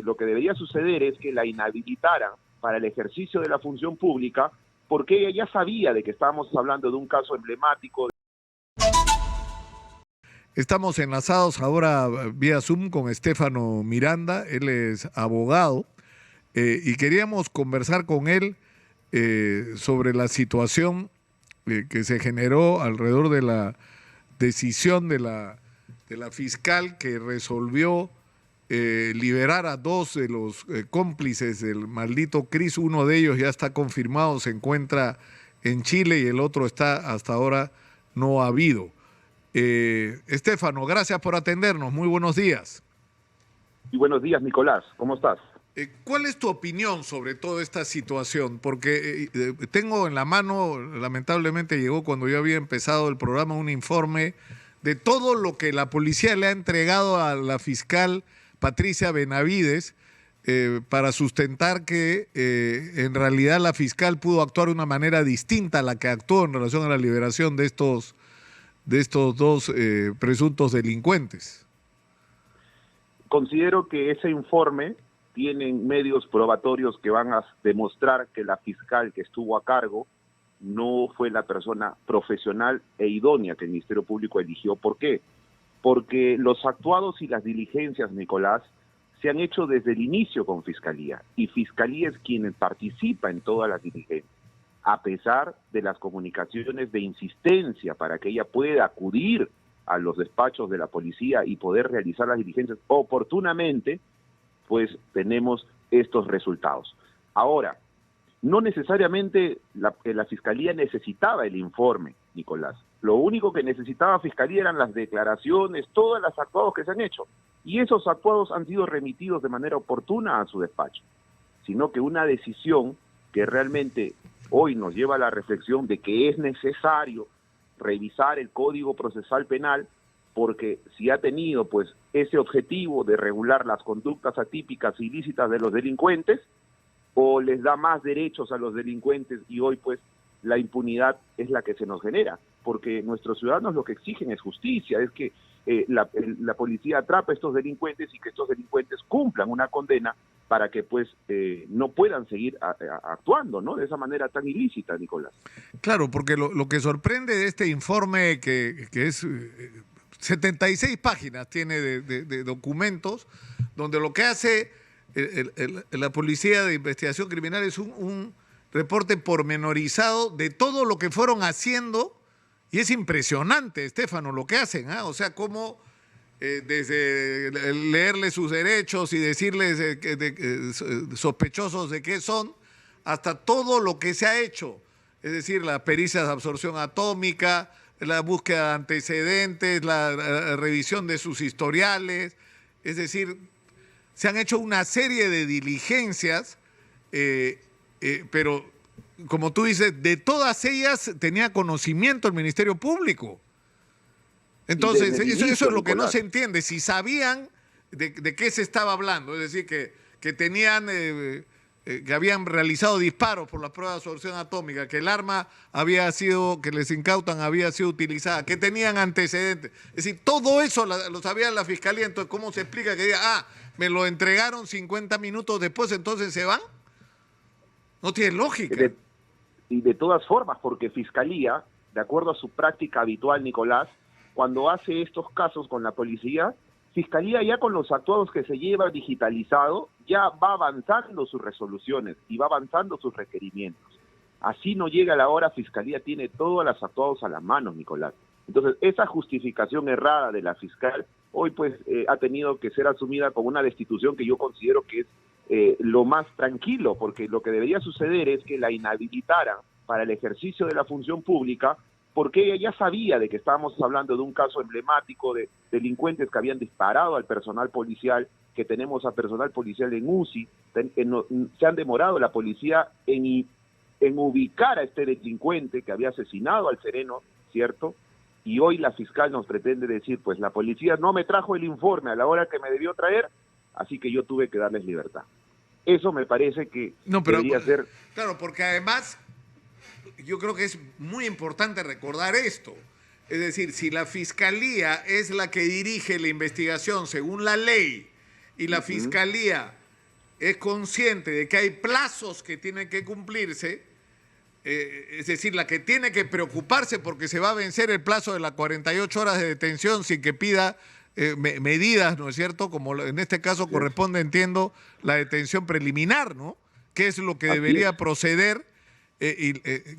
lo que debería suceder es que la inhabilitaran para el ejercicio de la función pública, porque ella ya sabía de que estábamos hablando de un caso emblemático. Estamos enlazados ahora vía Zoom con Estefano Miranda, él es abogado, y queríamos conversar con él sobre la situación que se generó alrededor de la decisión de la fiscal que resolvió liberar a dos de los cómplices del maldito Cris. Uno de ellos ya está confirmado, se encuentra en Chile, y el otro está hasta ahora no ha habido. Estefano, gracias por atendernos. Muy buenos días. Y buenos días, Nicolás. ¿Cómo estás? ¿Cuál es tu opinión sobre toda esta situación? Porque tengo en la mano, lamentablemente llegó cuando yo había empezado el programa, un informe de todo lo que la policía le ha entregado a la fiscal Patricia Benavides para sustentar que en realidad la fiscal pudo actuar de una manera distinta a la que actuó en relación a la liberación de estos dos presuntos delincuentes. Considero que ese informe tiene medios probatorios que van a demostrar que la fiscal que estuvo a cargo no fue la persona profesional e idónea que el Ministerio Público eligió. ¿Por qué? Porque los actuados y las diligencias, Nicolás, se han hecho desde el inicio con Fiscalía, y Fiscalía es quien participa en todas las diligencias, a pesar de las comunicaciones de insistencia para que ella pueda acudir a los despachos de la policía y poder realizar las diligencias oportunamente, pues tenemos estos resultados. Ahora, no necesariamente la Fiscalía necesitaba el informe, Nicolás. Lo único que necesitaba Fiscalía eran las declaraciones, todos los actuados que se han hecho. Y esos actuados han sido remitidos de manera oportuna a su despacho. Sino que una decisión que realmente hoy nos lleva a la reflexión de que es necesario revisar el Código Procesal Penal, porque si ha tenido pues ese objetivo de regular las conductas atípicas e ilícitas de los delincuentes, o les da más derechos a los delincuentes, y hoy pues la impunidad es la que se nos genera, porque nuestros ciudadanos lo que exigen es justicia, es que la policía atrape a estos delincuentes y que estos delincuentes cumplan una condena para que pues no puedan seguir actuando, ¿no?, de esa manera tan ilícita, Nicolás. Claro, porque lo que sorprende de este informe, que es 76 páginas tiene de documentos, donde lo que hace la Policía de Investigación Criminal es un reporte pormenorizado de todo lo que fueron haciendo, y es impresionante, Estefano, lo que hacen, ¿eh? O sea, cómo desde leerles sus derechos y decirles sospechosos de qué son, hasta todo lo que se ha hecho, es decir, las pericias de absorción atómica, la búsqueda de antecedentes, la revisión de sus historiales, es decir, se han hecho una serie de diligencias, pero como tú dices, de todas ellas tenía conocimiento el Ministerio Público. Entonces, eso es lo que no se entiende, si sabían de qué se estaba hablando, es decir, que tenían... que habían realizado disparos por la prueba de absorción atómica, que el arma que les incautan había sido utilizada, que tenían antecedentes. Es decir, todo eso lo sabía la Fiscalía. Entonces, ¿cómo se explica que diga, me lo entregaron 50 minutos después, entonces se van? No tiene lógica. Y de todas formas, porque Fiscalía, de acuerdo a su práctica habitual, Nicolás, cuando hace estos casos con la policía, Fiscalía ya con los actuados que se lleva digitalizado, ya va avanzando sus resoluciones y va avanzando sus requerimientos. Así no llega la hora, Fiscalía tiene todos los actuados a las manos, Nicolás. Entonces, esa justificación errada de la fiscal, hoy pues ha tenido que ser asumida como una destitución que yo considero que es lo más tranquilo, porque lo que debería suceder es que la inhabilitaran para el ejercicio de la función pública, porque ella ya sabía de que estábamos hablando de un caso emblemático de delincuentes que habían disparado al personal policial, que tenemos a personal policial en UCI, se han demorado la policía en ubicar a este delincuente que había asesinado al sereno, ¿cierto? Y hoy la fiscal nos pretende decir, pues la policía no me trajo el informe a la hora que me debió traer, así que yo tuve que darles libertad. Eso me parece que debería ser... Claro, porque además... yo creo que es muy importante recordar esto. Es decir, si la Fiscalía es la que dirige la investigación según la ley, y la Fiscalía es consciente de que hay plazos que tienen que cumplirse, es decir, la que tiene que preocuparse porque se va a vencer el plazo de las 48 horas de detención sin que pida medidas, ¿no es cierto? Como en este caso corresponde, entiendo, la detención preliminar, ¿no? ¿Qué es lo que debería proceder?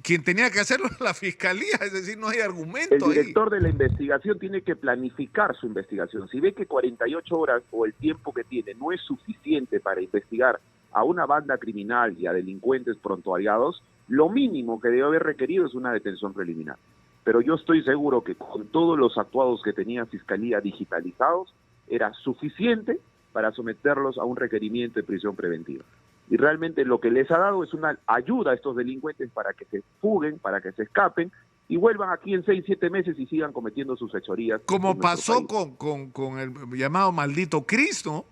Quien tenía que hacerlo es la fiscalía, es decir, no hay argumento. El director de la investigación tiene que planificar su investigación. Si ve que 48 horas o el tiempo que tiene no es suficiente para investigar a una banda criminal y a delincuentes prontuariados, lo mínimo que debe haber requerido es una detención preliminar. Pero yo estoy seguro que con todos los actuados que tenía Fiscalía digitalizados, era suficiente para someterlos a un requerimiento de prisión preventiva. Y realmente lo que les ha dado es una ayuda a estos delincuentes para que se fuguen, para que se escapen y vuelvan aquí en 6, 7 meses y sigan cometiendo sus fechorías. Como pasó con el llamado Maldito Cris, ¿no?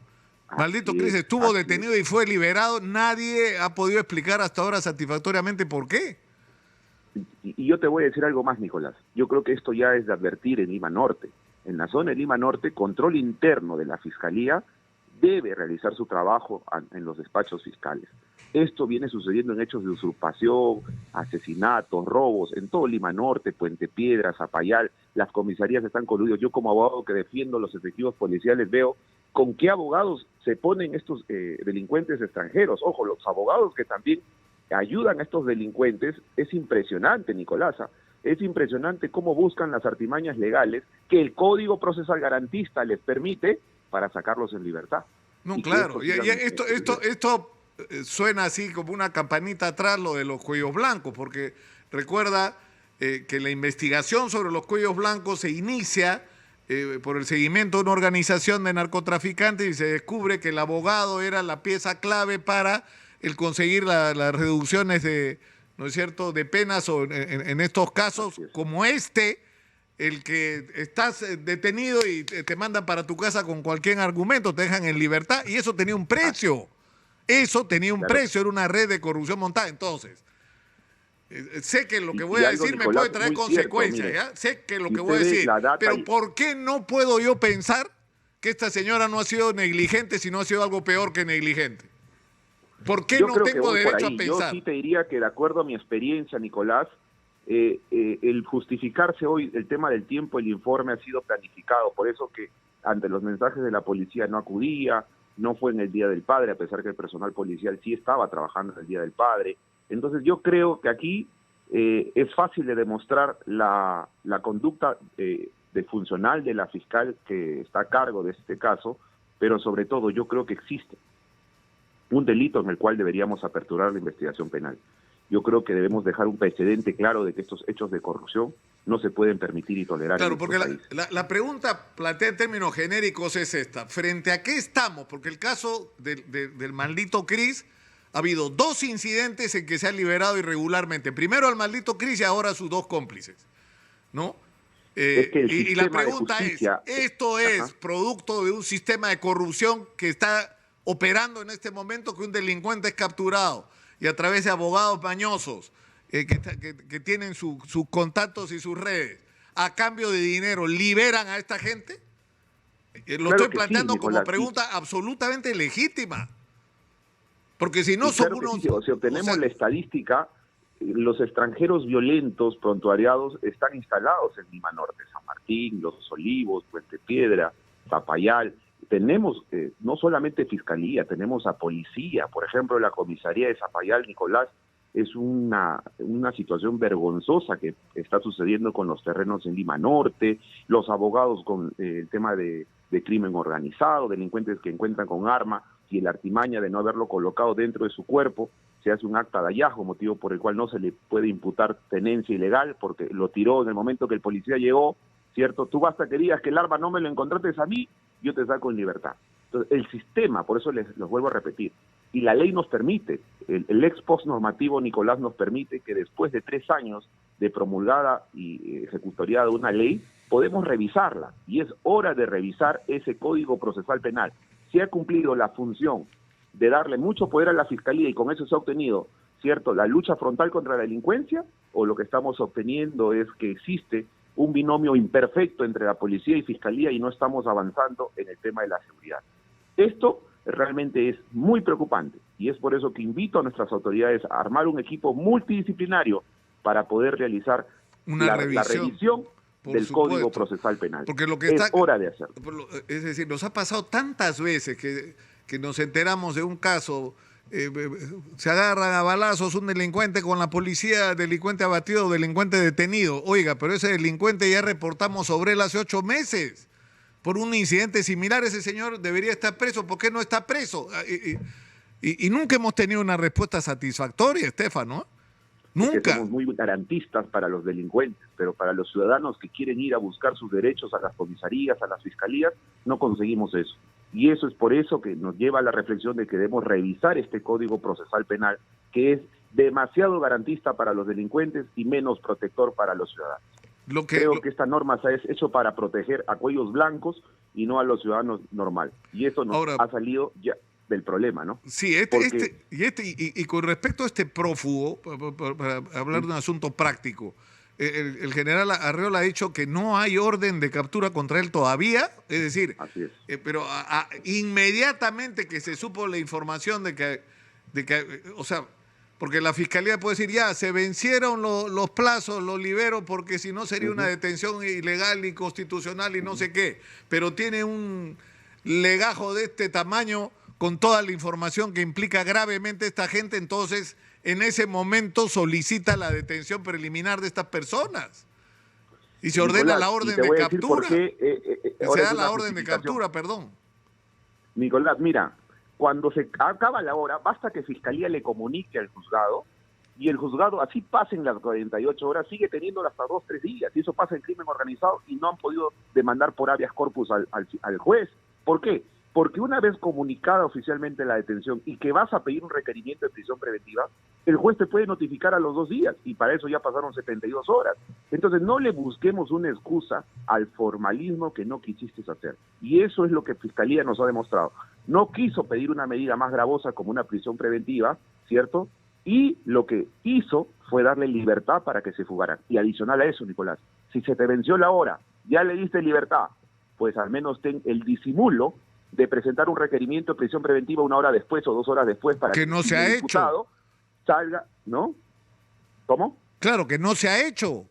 Maldito Cris estuvo detenido y fue liberado. Nadie ha podido explicar hasta ahora satisfactoriamente por qué. Y yo te voy a decir algo más, Nicolás. Yo creo que esto ya es de advertir en Lima Norte. En la zona de Lima Norte, control interno de la Fiscalía debe realizar su trabajo en los despachos fiscales. Esto viene sucediendo en hechos de usurpación, asesinatos, robos, en todo Lima Norte, Puente Piedra, Zapallar. Las comisarías están coludidos. Yo como abogado que defiendo los efectivos policiales veo con qué abogados se ponen estos delincuentes extranjeros. Ojo, los abogados que también ayudan a estos delincuentes, es impresionante, Nicolasa. Es impresionante cómo buscan las artimañas legales que el Código Procesal Garantista les permite para sacarlos en libertad. No, claro. Y esto suena así como una campanita atrás, lo de los cuellos blancos, porque recuerda que la investigación sobre los cuellos blancos se inicia por el seguimiento de una organización de narcotraficantes y se descubre que el abogado era la pieza clave para el conseguir las reducciones de, ¿no es cierto?, de penas o en estos casos como el que estás detenido y te mandan para tu casa con cualquier argumento, te dejan en libertad, y eso tenía un precio. Eso tenía un precio, era una red de corrupción montada. Entonces, sé que lo que voy a decir me puede traer consecuencias, ¿ya? Sé que lo que voy a decir, pero ¿por qué no puedo yo pensar que esta señora no ha sido negligente, sino ha sido algo peor que negligente? ¿Por qué no tengo derecho a pensar? Yo sí te diría que, de acuerdo a mi experiencia, Nicolás, el justificarse hoy el tema del tiempo, el informe ha sido planificado, por eso que ante los mensajes de la policía no acudía, no fue en el Día del Padre, a pesar que el personal policial sí estaba trabajando en el Día del Padre. Entonces yo creo que aquí es fácil de demostrar la conducta de funcional de la fiscal que está a cargo de este caso, pero sobre todo yo creo que existe un delito en el cual deberíamos aperturar la investigación penal. Yo creo que debemos dejar un precedente claro de que estos hechos de corrupción no se pueden permitir y tolerar. Claro, porque la pregunta plantea en términos genéricos es esta. ¿Frente a qué estamos? Porque el caso del Maldito Cris, ha habido 2 incidentes en que se ha liberado irregularmente. Primero al Maldito Cris y ahora a sus 2 cómplices, ¿no? Es que y la pregunta es, ¿esto es producto de un sistema de corrupción que está operando en este momento, que un delincuente es capturado y a través de abogados mañosos que tienen sus contactos y sus redes, a cambio de dinero, liberan a esta gente? Lo estoy planteando sí, Nicolás, como pregunta absolutamente legítima. Porque si no son unos... Sí, si obtenemos la estadística, los extranjeros violentos, prontuariados, están instalados en Lima Norte, San Martín, Los Olivos, Puente Piedra, Zapallar. Tenemos no solamente fiscalía, tenemos a policía. Por ejemplo, la comisaría de Zapallar, Nicolás, es una situación vergonzosa que está sucediendo con los terrenos en Lima Norte, los abogados con el tema de crimen organizado, delincuentes que encuentran con arma y la artimaña de no haberlo colocado dentro de su cuerpo, se hace un acta de hallazgo, motivo por el cual no se le puede imputar tenencia ilegal, porque lo tiró en el momento que el policía llegó, ¿cierto? Tú basta que digas que el arma no me lo encontraste a mí, yo te saco en libertad. Entonces, el sistema, por eso los vuelvo a repetir, y la ley nos permite, el ex post normativo, Nicolás, nos permite que después de 3 años de promulgada y ejecutoriada una ley, podemos revisarla, y es hora de revisar ese Código Procesal Penal. Si ha cumplido la función de darle mucho poder a la Fiscalía y con eso se ha obtenido, ¿cierto?, la lucha frontal contra la delincuencia, o lo que estamos obteniendo es que existe un binomio imperfecto entre la policía y Fiscalía y no estamos avanzando en el tema de la seguridad. Esto realmente es muy preocupante. Y es por eso que invito a nuestras autoridades a armar un equipo multidisciplinario para poder realizar Una la revisión por del Código supuesto. Procesal Penal. Porque lo que Es está, hora de hacerlo. es decir, nos ha pasado tantas veces que nos enteramos de un caso, se agarran a balazos un delincuente con la policía, delincuente abatido, delincuente detenido. Oiga, pero ese delincuente ya reportamos sobre él hace 8 meses. Por un incidente similar, ese señor debería estar preso. ¿Por qué no está preso? Y nunca hemos tenido una respuesta satisfactoria, Estefano. Es que Nunca. somos muy garantistas para los delincuentes, pero para los ciudadanos que quieren ir a buscar sus derechos a las comisarías, a las fiscalías, no conseguimos eso. Y eso es por eso que nos lleva a la reflexión de que debemos revisar este Código Procesal Penal, que es demasiado garantista para los delincuentes y menos protector para los ciudadanos. Creo que esta norma se ha hecho para proteger a cuellos blancos y no a los ciudadanos normal. Y eso nos ha salido ya del problema, ¿no? Sí, y con respecto a este prófugo, para hablar de un asunto práctico, el general Arreola ha dicho que no hay orden de captura contra él todavía, es decir, así es. Pero inmediatamente que se supo la información de que, o sea, porque la fiscalía puede decir, ya, se vencieron los plazos, lo libero, porque si no sería una detención ilegal, inconstitucional y no sé qué, pero tiene un legajo de este tamaño con toda la información que implica gravemente a esta gente, entonces en ese momento solicita la detención preliminar de estas personas y se ordena la orden de captura. Se da la orden de captura, perdón. Nicolás, mira, cuando se acaba la hora, basta que Fiscalía le comunique al juzgado y el juzgado, así pasen las 48 horas, sigue teniendo hasta 2, 3 días. Y eso pasa en crimen organizado y no han podido demandar por habeas corpus al juez. ¿Por qué? Porque una vez comunicada oficialmente la detención y que vas a pedir un requerimiento de prisión preventiva, el juez te puede notificar a los 2 días y para eso ya pasaron 72 horas. Entonces no le busquemos una excusa al formalismo que no quisiste hacer. Y eso es lo que Fiscalía nos ha demostrado. No quiso pedir una medida más gravosa como una prisión preventiva, ¿cierto? Y lo que hizo fue darle libertad para que se fugaran. Y adicional a eso, Nicolás, si se te venció la hora, ya le diste libertad, pues al menos ten el disimulo de presentar un requerimiento de prisión preventiva 1 hora después o 2 horas después para que no se ha hecho, salga, ¿no? ¿Cómo? Claro que no se ha hecho.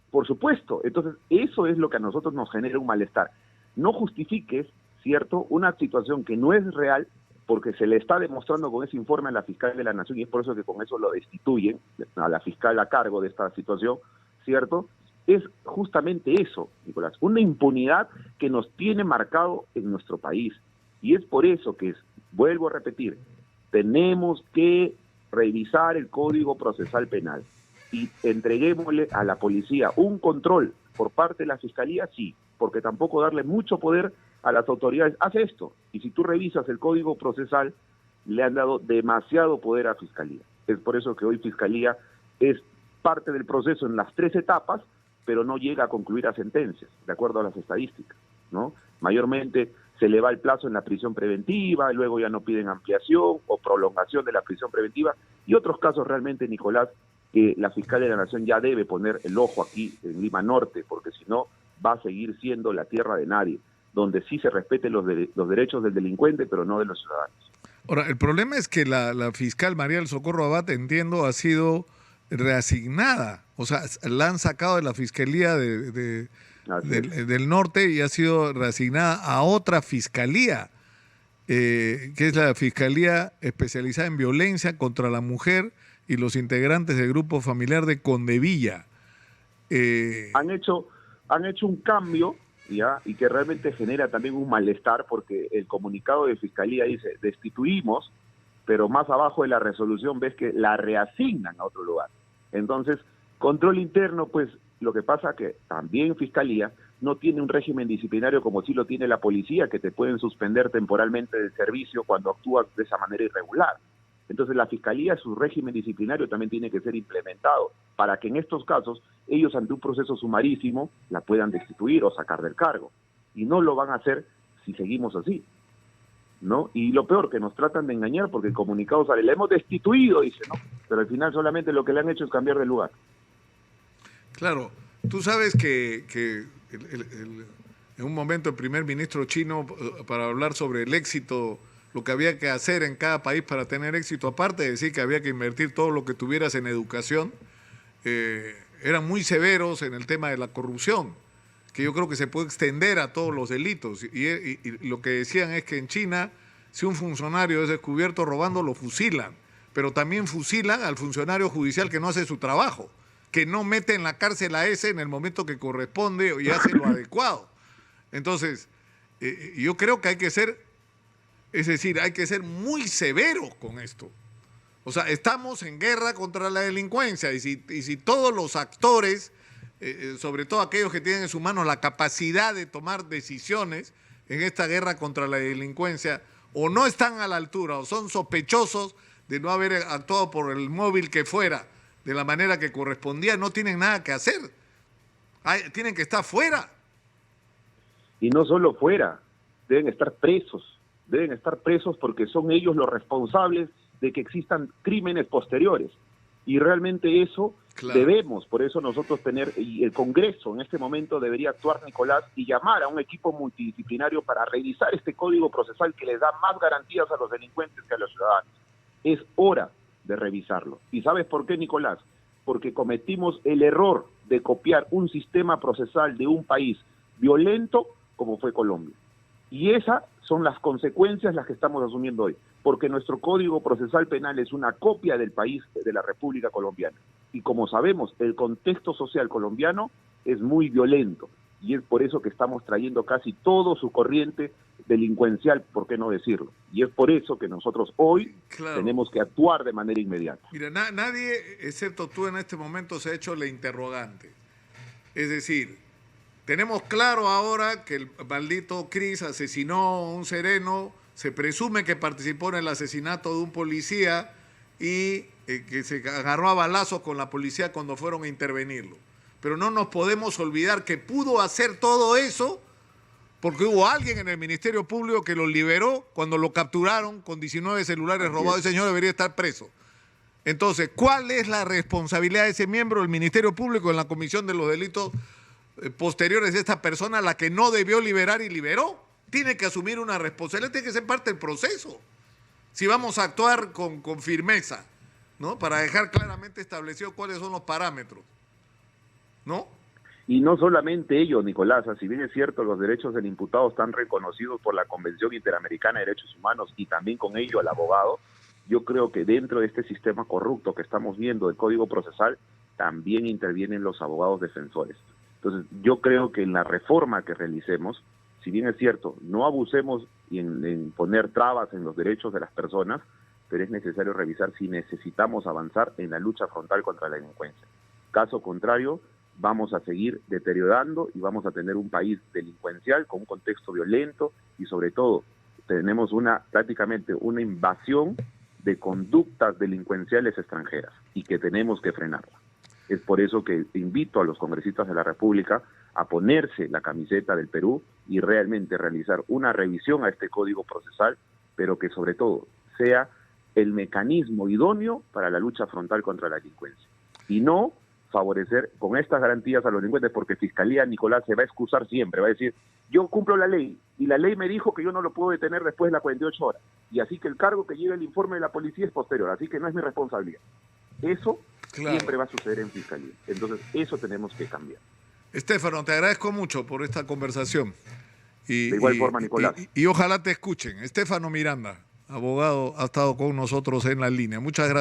Por supuesto. Entonces, eso es lo que a nosotros nos genera un malestar. No justifiques, ¿cierto?, una situación que no es real porque se le está demostrando con ese informe a la fiscal de la Nación y es por eso que con eso lo destituyen a la fiscal a cargo de esta situación, ¿cierto?, es justamente eso, Nicolás, una impunidad que nos tiene marcado en nuestro país. Y es por eso que, vuelvo a repetir, tenemos que revisar el Código Procesal Penal y entreguémosle a la policía un control por parte de la Fiscalía, sí, porque tampoco darle mucho poder a las autoridades. Haz esto, y si tú revisas el Código Procesal, le han dado demasiado poder a Fiscalía. Es por eso que hoy Fiscalía es parte del proceso en las 3 etapas, pero no llega a concluir a sentencias, de acuerdo a las estadísticas, ¿no? Mayormente se le va el plazo en la prisión preventiva, y luego ya no piden ampliación o prolongación de la prisión preventiva, y otros casos realmente, Nicolás, que la Fiscalía de la Nación ya debe poner el ojo aquí en Lima Norte, porque si no va a seguir siendo la tierra de nadie, donde sí se respeten los derechos del delincuente, pero no de los ciudadanos. Ahora, el problema es que la fiscal María del Socorro Abad, entiendo, ha sido reasignada, o sea, la han sacado de la Fiscalía del Norte y ha sido reasignada a otra fiscalía, que es la Fiscalía Especializada en Violencia contra la Mujer y los integrantes del grupo familiar de Condevilla. Han hecho un cambio, ¿ya? Y que realmente genera también un malestar porque el comunicado de Fiscalía dice, destituimos, pero más abajo de la resolución ves que la reasignan a otro lugar. Entonces, control interno, pues lo que pasa que también Fiscalía no tiene un régimen disciplinario como sí lo tiene la policía, que te pueden suspender temporalmente del servicio cuando actúas de esa manera irregular. Entonces la Fiscalía, su régimen disciplinario también tiene que ser implementado para que en estos casos ellos ante un proceso sumarísimo la puedan destituir o sacar del cargo. Y no lo van a hacer si seguimos así, ¿no? Y lo peor, que nos tratan de engañar porque el comunicado sale, le hemos destituido, dice, ¿no? Pero al final solamente lo que le han hecho es cambiar de lugar. Claro, tú sabes que en un momento el primer ministro chino, para hablar sobre el éxito lo que había que hacer en cada país para tener éxito, aparte de decir que había que invertir todo lo que tuvieras en educación, eran muy severos en el tema de la corrupción, que yo creo que se puede extender a todos los delitos. Y lo que decían es que en China, si un funcionario es descubierto robando, lo fusilan, pero también fusilan al funcionario judicial que no hace su trabajo, que no mete en la cárcel a ese en el momento que corresponde y hace lo adecuado. Entonces, yo creo que hay que ser, es decir, hay que ser muy severos con esto. O sea, estamos en guerra contra la delincuencia y si todos los actores, sobre todo aquellos que tienen en sus manos la capacidad de tomar decisiones en esta guerra contra la delincuencia, o no están a la altura o son sospechosos de no haber actuado por el móvil que fuera de la manera que correspondía, no tienen nada que hacer. Tienen que estar fuera. Y no solo fuera, deben estar presos porque son ellos los responsables de que existan crímenes posteriores. Y realmente eso debemos, por eso nosotros tener, y el Congreso en este momento debería actuar, Nicolás, y llamar a un equipo multidisciplinario para revisar este código procesal que les da más garantías a los delincuentes que a los ciudadanos. Es hora de revisarlo. ¿Y sabes por qué, Nicolás? Porque cometimos el error de copiar un sistema procesal de un país violento como fue Colombia. Y esas son las consecuencias las que estamos asumiendo hoy, porque nuestro Código Procesal Penal es una copia del país de la República Colombiana. Y como sabemos, el contexto social colombiano es muy violento, y es por eso que estamos trayendo casi todo su corriente delincuencial, ¿por qué no decirlo? Y es por eso que nosotros hoy tenemos que actuar de manera inmediata. Mira, nadie, excepto tú en este momento, se ha hecho la interrogante. Es decir, tenemos claro ahora que el maldito Cris asesinó a un sereno, se presume que participó en el asesinato de un policía y que se agarró a balazos con la policía cuando fueron a intervenirlo. Pero no nos podemos olvidar que pudo hacer todo eso porque hubo alguien en el Ministerio Público que lo liberó cuando lo capturaron con 19 celulares robados. Ese señor debería estar preso. Entonces, ¿cuál es la responsabilidad de ese miembro del Ministerio Público en la comisión de los delitos posteriores de esta persona, la que no debió liberar y liberó? Tiene que asumir una responsabilidad, tiene que ser parte del proceso. Si vamos a actuar con firmeza, ¿no? Para dejar claramente establecido cuáles son los parámetros, ¿no? Y no solamente ello, Nicolás, si bien es cierto, los derechos del imputado están reconocidos por la Convención Interamericana de Derechos Humanos y también con ello al abogado, yo creo que dentro de este sistema corrupto que estamos viendo del Código Procesal, también intervienen los abogados defensores. Entonces, yo creo que en la reforma que realicemos, si bien es cierto, no abusemos en poner trabas en los derechos de las personas, pero es necesario revisar si necesitamos avanzar en la lucha frontal contra la delincuencia. Caso contrario, vamos a seguir deteriorando y vamos a tener un país delincuencial con un contexto violento y sobre todo tenemos prácticamente una invasión de conductas delincuenciales extranjeras y que tenemos que frenarla. Es por eso que invito a los congresistas de la República a ponerse la camiseta del Perú y realmente realizar una revisión a este Código Procesal, pero que sobre todo sea el mecanismo idóneo para la lucha frontal contra la delincuencia. Y no favorecer con estas garantías a los delincuentes, porque Fiscalía, Nicolás, se va a excusar siempre, va a decir, yo cumplo la ley, y la ley me dijo que yo no lo puedo detener después de las 48 horas, y así que el cargo que lleve el informe de la policía es posterior, así que no es mi responsabilidad. Eso siempre va a suceder en Fiscalía. Entonces, eso tenemos que cambiar. Estefano, te agradezco mucho por esta conversación. De igual forma, Nicolás. Y ojalá te escuchen. Estefano Miranda, abogado, ha estado con nosotros en la línea. Muchas gracias.